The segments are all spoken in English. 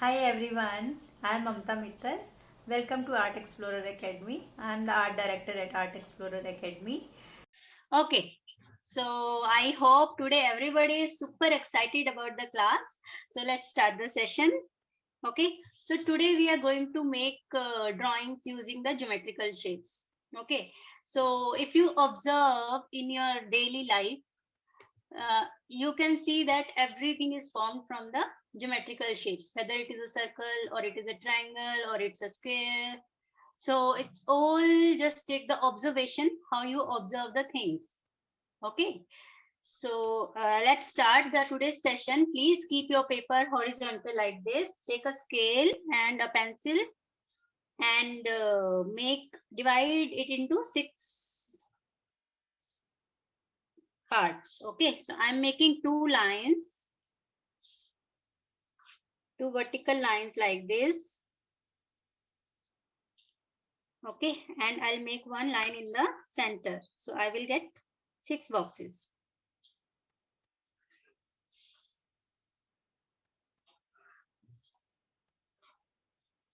Hi everyone, I am Mamta Mittal. Welcome to Art Explorer Academy. I am the art director at Art Explorer Academy. Okay, so I hope today everybody is super excited about the class. So let's start the session. Okay, so today we are going to make drawings using the geometrical shapes. Okay, so if you observe in your daily life, you can see that everything is formed from the geometrical shapes, whether it is a circle or it is a triangle or it's a square. So it's all just take the observation, how you observe the things. Okay, so let's start the today's session. Please keep your paper horizontal like this. Take a scale and a pencil and divide it into 6 parts. Okay, so I'm making 2 lines, 2 vertical lines like this. Okay, and I'll make 1 line in the center. So I will get 6 boxes.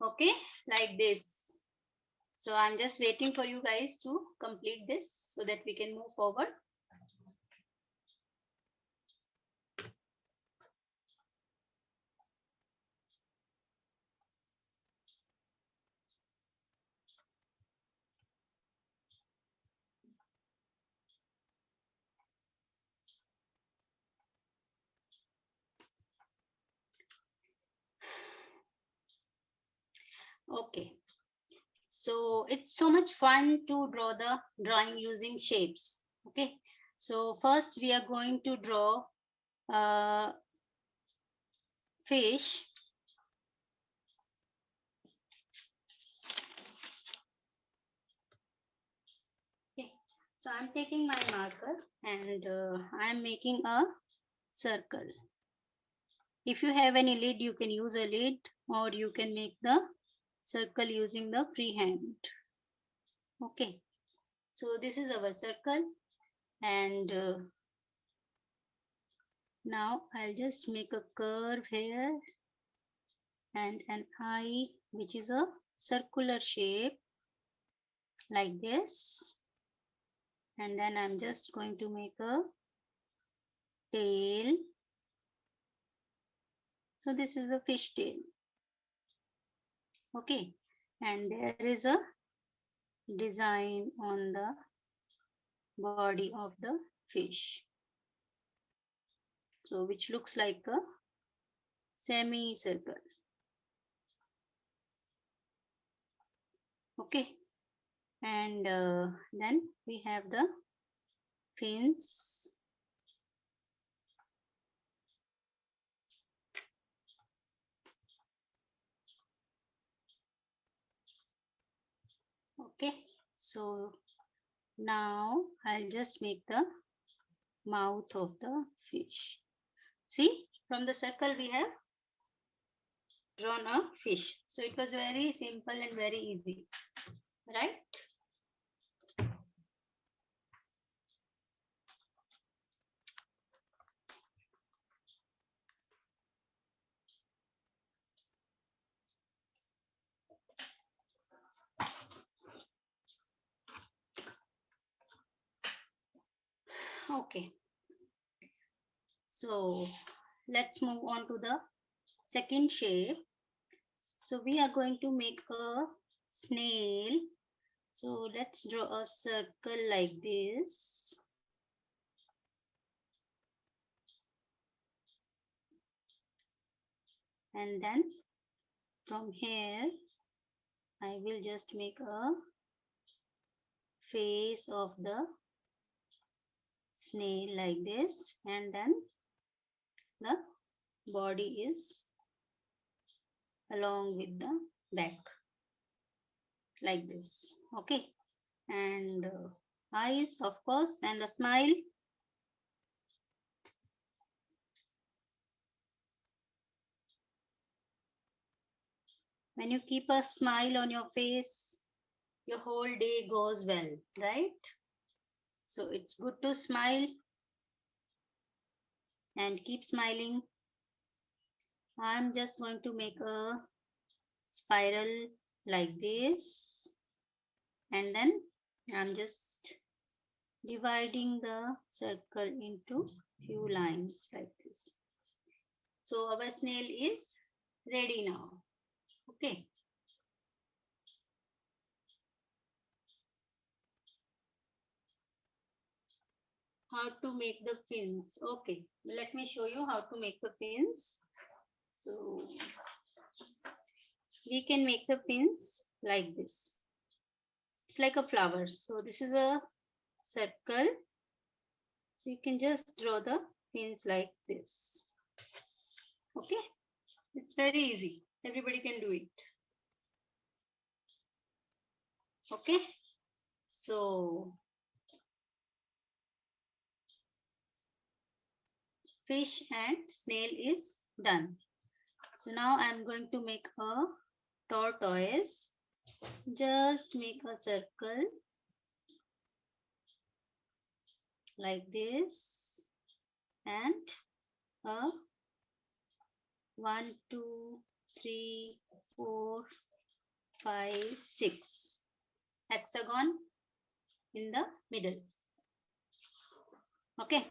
Okay, like this. So I'm just waiting for you guys to complete this so that we can move forward. Okay, so it's so much fun to draw the drawing using shapes. Okay, so first we are going to draw a fish. Okay, so I'm taking my marker and I'm making a circle. If you have any lid, you can use a lid or you can make the circle using the freehand. Okay, so this is our circle and now I'll just make a curve here and an eye which is a circular shape like this, and then I'm just going to make a tail. So this is the fish tail. Okay, and there is a design on the body of the fish, so which looks like a semicircle. Okay, and then we have the fins. Okay, so now I'll just make the mouth of the fish. See, from the circle we have drawn a fish. So it was very simple and very easy, right? Okay, so let's move on to the second shape. So we are going to make a snail. So let's draw a circle like this. And then from here, I will just make a face of the snail like this, and then the body is along with the back like this. Okay, and eyes of course, and a smile. When you keep a smile on your face, your whole day goes well, right? So it's good to smile and keep smiling. I'm just going to make a spiral like this, and then I'm just dividing the circle into few lines like this. So our snail is ready now. Okay. How to make the fins? Okay, let me show you how to make the fins. So we can make the fins like this. It's like a flower. So this is a circle. So you can just draw the fins like this. Okay, it's very easy. Everybody can do it. Okay, so fish and snail is done. So now I'm going to make a tortoise. Just make a circle like this and a 1, 2, 3, 4, 5, 6 hexagon in the middle. Okay.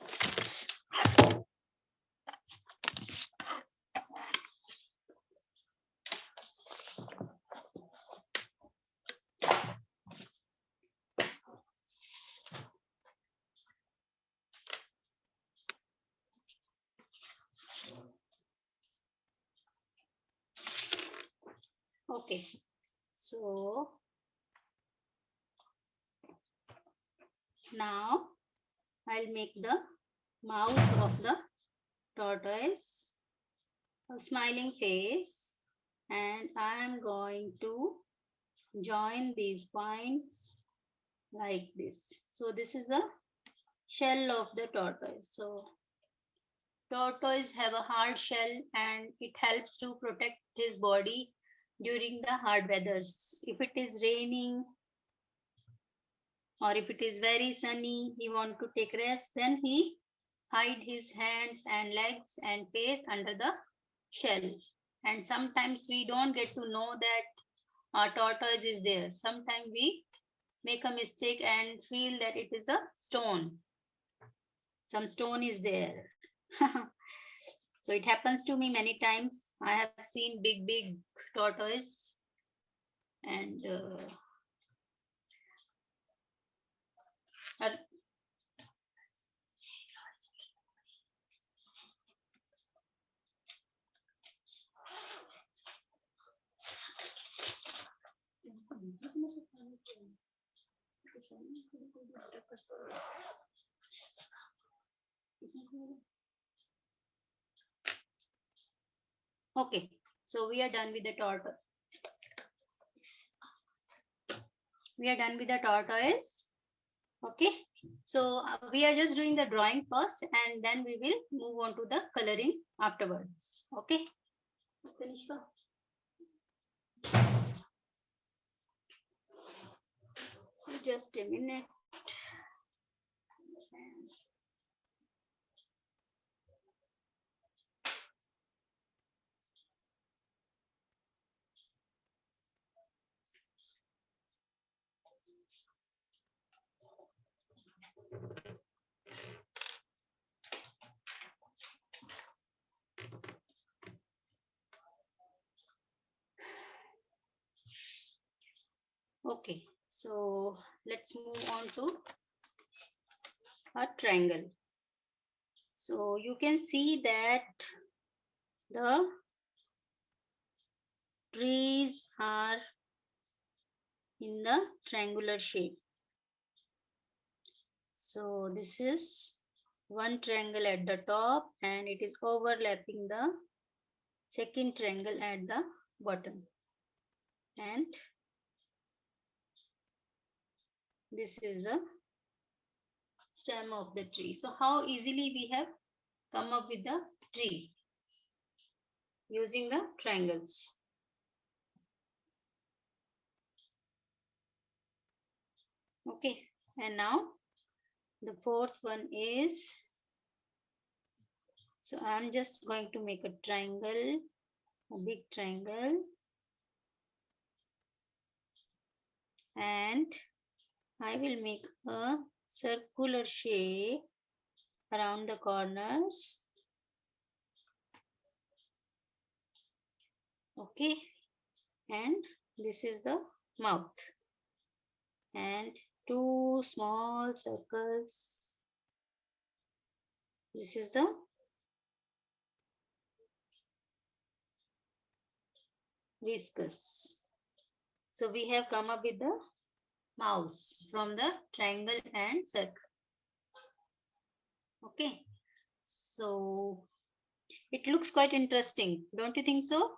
Okay, so now I'll make the mouth of the tortoise, a smiling face, and I am going to join these points like this. So this is the shell of the tortoise. So tortoise have a hard shell and it helps to protect his body during the hard weathers. If it is raining or if it is very sunny, he want to take rest, then he hide his hands and legs and face under the shell. And sometimes we don't get to know that our tortoise is there. Sometimes we make a mistake and feel that it is a stone. Some stone is there. So it happens to me many times. I have seen big tortoise and okay, so we are done with the tortoise. We are done with the tortoise. Okay, so we are just doing the drawing first and then we will move on to the coloring afterwards. Okay, Kanishka. Just a minute. Okay, so let's move on to a triangle. So you can see that the trees are in the triangular shape. So this is one triangle at the top and it is overlapping the second triangle at the bottom. And this is the stem of the tree. So how easily we have come up with the tree using the triangles. Okay, and now the fourth one is, so I'm just going to make a triangle a big triangle, and I will make a circular shape around the corners. Okay, and this is the mouth, and two small circles. This is the viscous. So we have come up with the mouse from the triangle and circle. Okay, so it looks quite interesting, don't you think so?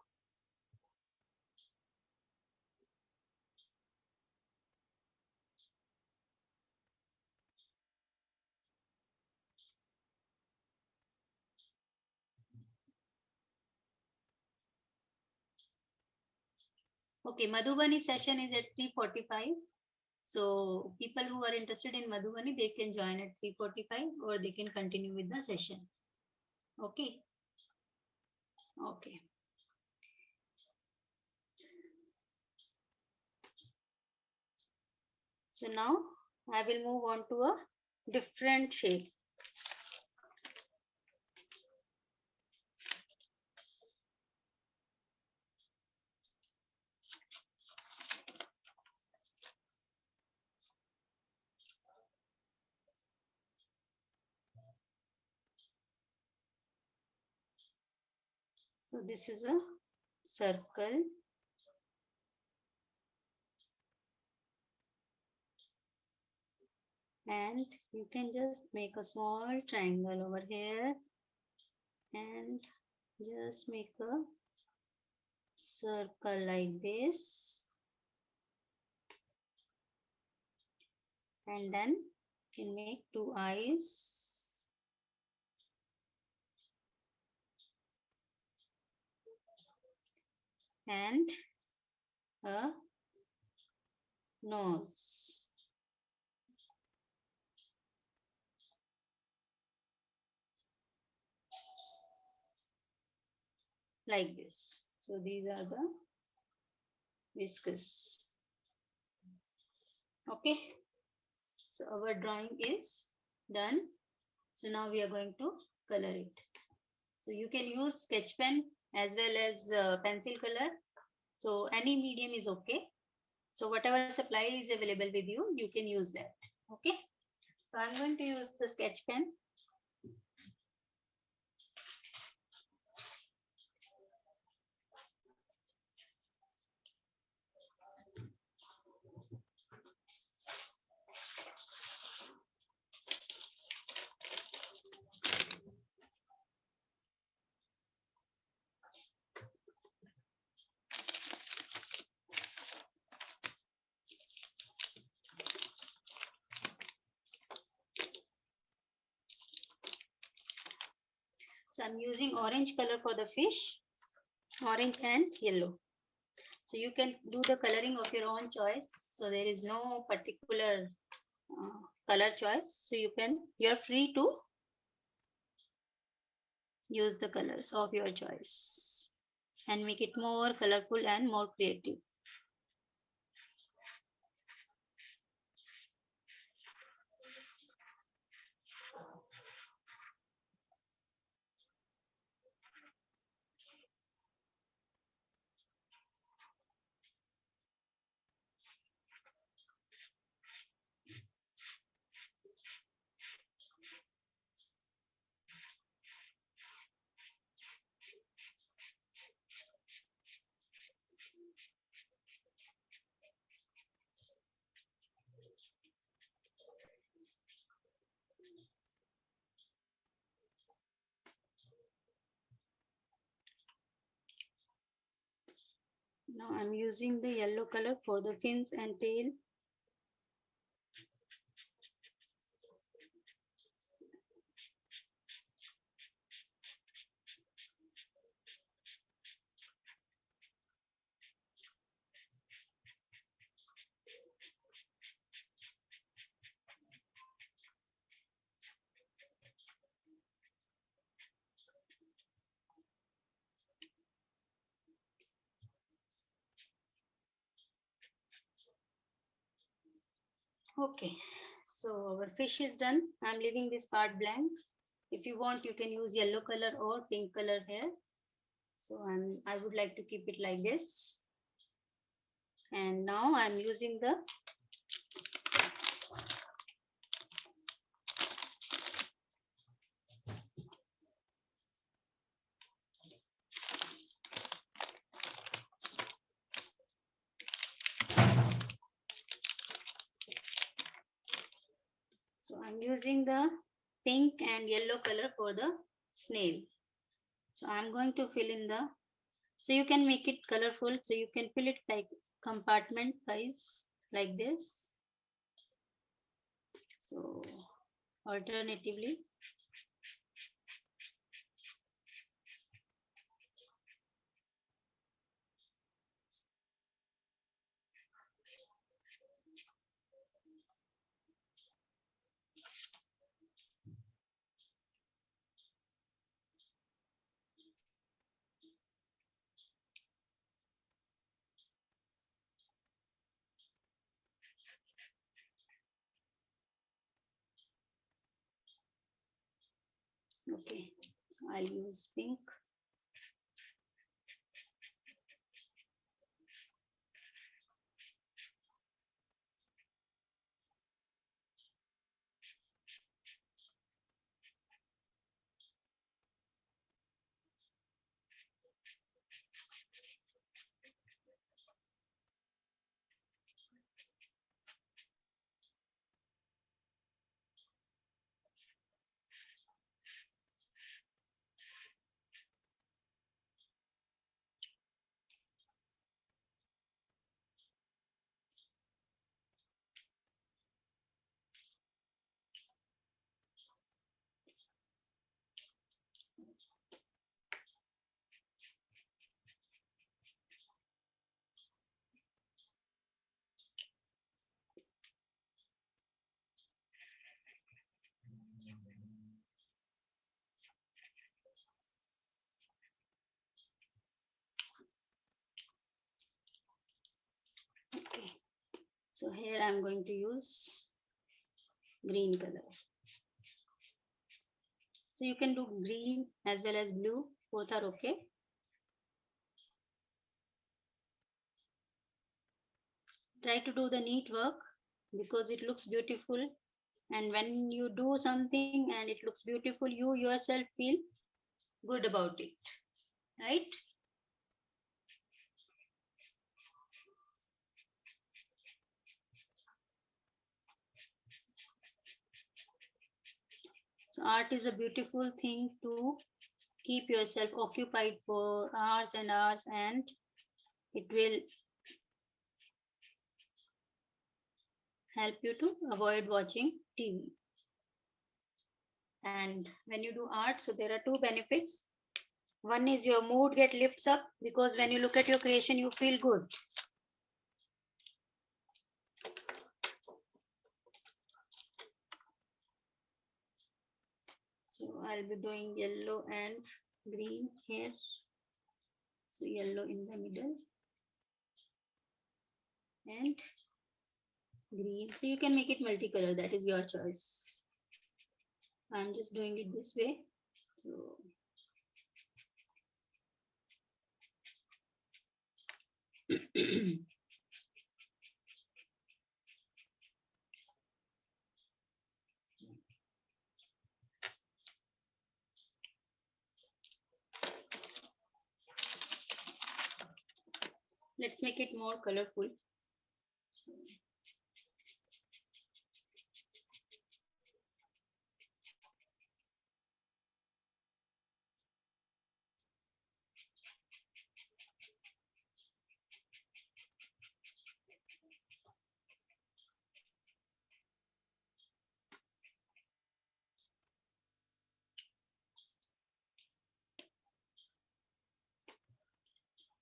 Okay, Madhubani session is at 3:45. So people who are interested in Madhubani, they can join at 3:45 or they can continue with the session. Okay. Okay. So now I will move on to a different shape. So this is a circle. And you can just make a small triangle over here and just make a circle like this. And then you can make two eyes. And a nose. Like this. So these are the viscous. Okay. So our drawing is done. So now we are going to color it. So you can use sketch pen as well as pencil color. So any medium is okay. So whatever supply is available with you, you can use that. Okay. So I'm going to use the sketch pen. So I'm using orange color for the fish, orange and yellow. So you can do the coloring of your own choice. So there is no particular color choice. So you're free to use the colors of your choice and make it more colorful and more creative. Now I'm using the yellow color for the fins and tail. Okay, so our fish is done. I'm leaving this part blank. If you want, you can use yellow color or pink color here. So I would like to keep it like this. And now I'm using the pink and yellow color for the snail. So I'm going to fill in the, so you can make it colorful. So you can fill it like compartment wise like this. So alternatively, okay, so I'll use pink. Okay, so here I'm going to use green color. So you can do green as well as blue, both are okay. Try to do the neat work because it looks beautiful. And when you do something and it looks beautiful, you yourself feel good about it, right? So art is a beautiful thing to keep yourself occupied for hours and hours, and it will help you to avoid watching TV. And when you do art, so there are two benefits. One is your mood get lifts up because when you look at your creation, you feel good. So I'll be doing yellow and green here. So yellow in the middle and green. So you can make it multicolor, that is your choice. I'm just doing it this way. So let's make it more colorful.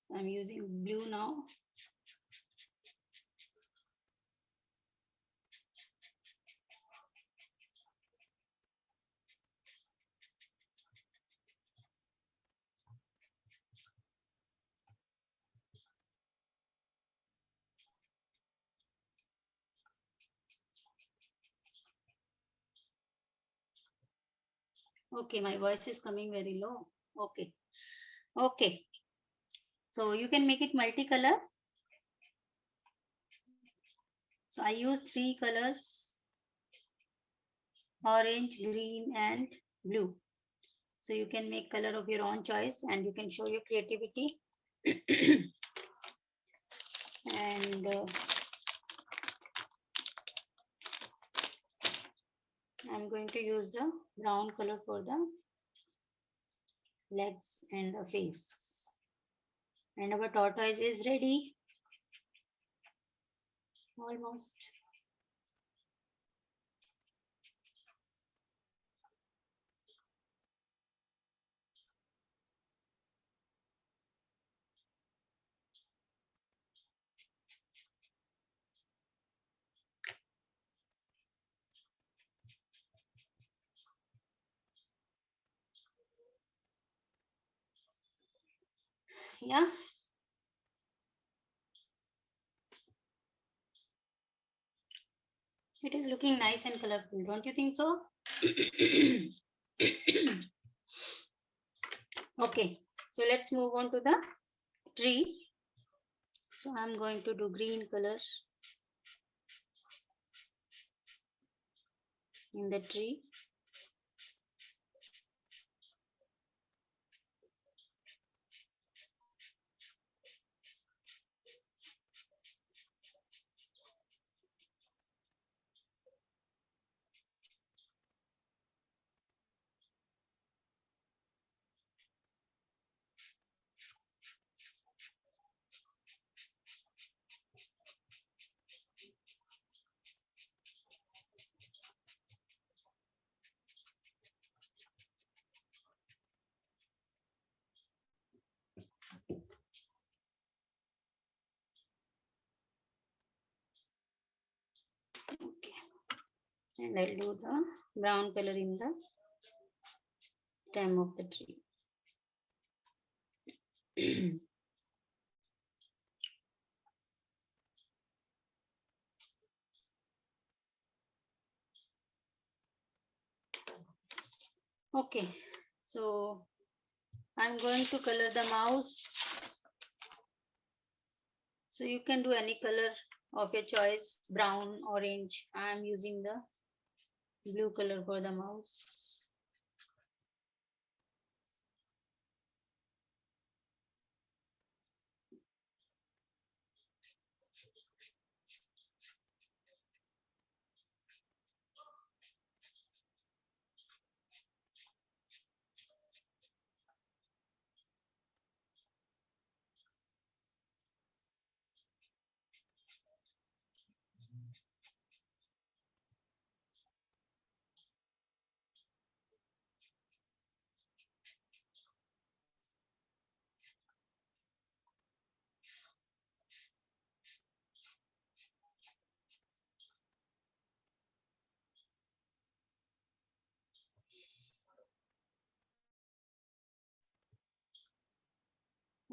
So I'm using blue now. Okay, my voice is coming very low. Okay. Okay. So you can make it multicolor. So I use 3 colors: orange, green, and blue. So you can make color of your own choice and you can show your creativity. And I'm going to use the brown color for the legs and the face. And our tortoise is ready. Almost. Yeah. It is looking nice and colorful, don't you think so? Okay, so let's move on to the tree. So I'm going to do green color in the tree. Okay, and I'll do the brown color in the stem of the tree. Okay, so I'm going to color the mouse. So you can do any color of your choice: brown, orange. I'm using the blue color for the mouse.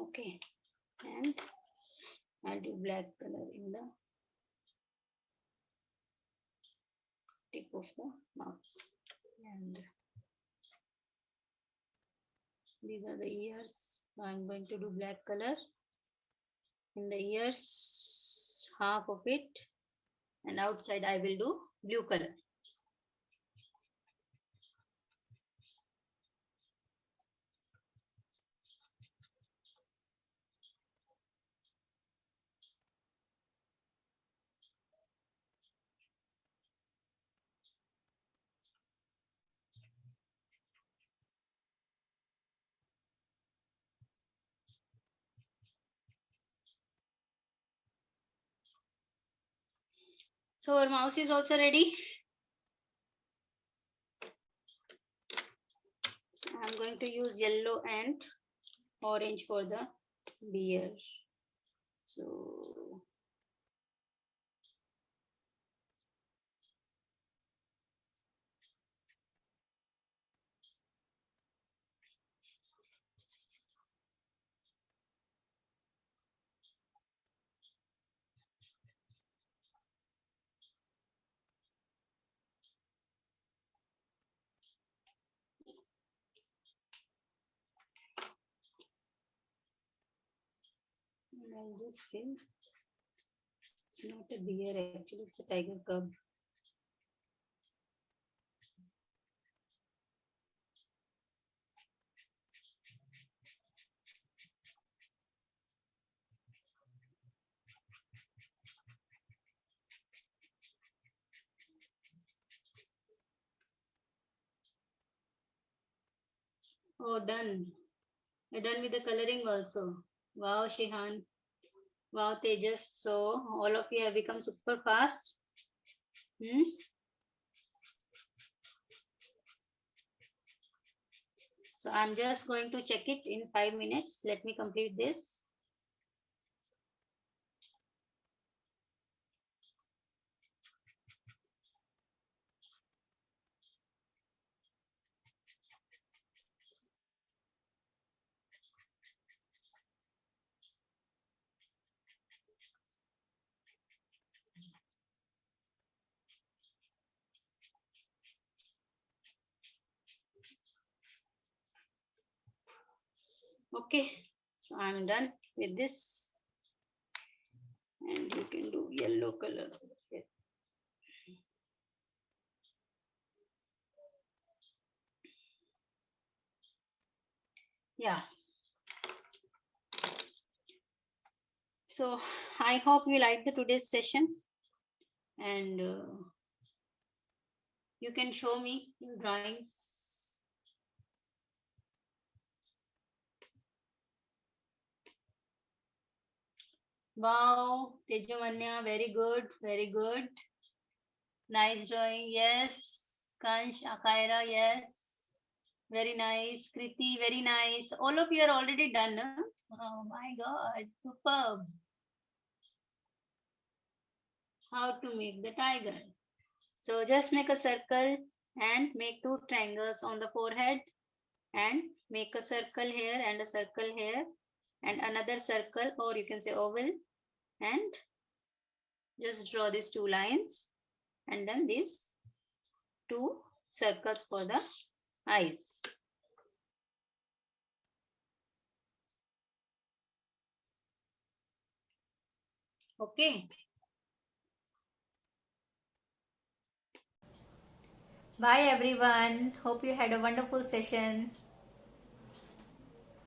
Okay, and I'll do black color in the tip of the mouse. And these are the ears. So I'm going to do black color in the ears, half of it, and outside I will do blue color. So our mouse is also ready. So I'm going to use yellow and orange for the beer. So I just feel it's not a bear, actually, it's a tiger cub. Oh, done. You're done with the coloring also. Wow, Shihan. Wow, Tejas. So, all of you have become super fast. Hmm? So, I'm just going to check it in 5 minutes. Let me complete this. Okay, so I'm done with this. And you can do yellow color. Yeah. So I hope you liked the today's session, and you can show me your drawings. Wow, Tejumanya, very good, very good. Nice drawing, yes. Kansh, Akaira, yes. Very nice. Kriti, very nice. All of you are already done. Huh? Oh my god, superb. How to make the tiger. So just make a circle and make 2 triangles on the forehead, and make a circle here and a circle here and another circle, or you can say oval, and just draw these 2 lines and then these 2 circles for the eyes. Okay. Bye everyone. Hope you had a wonderful session.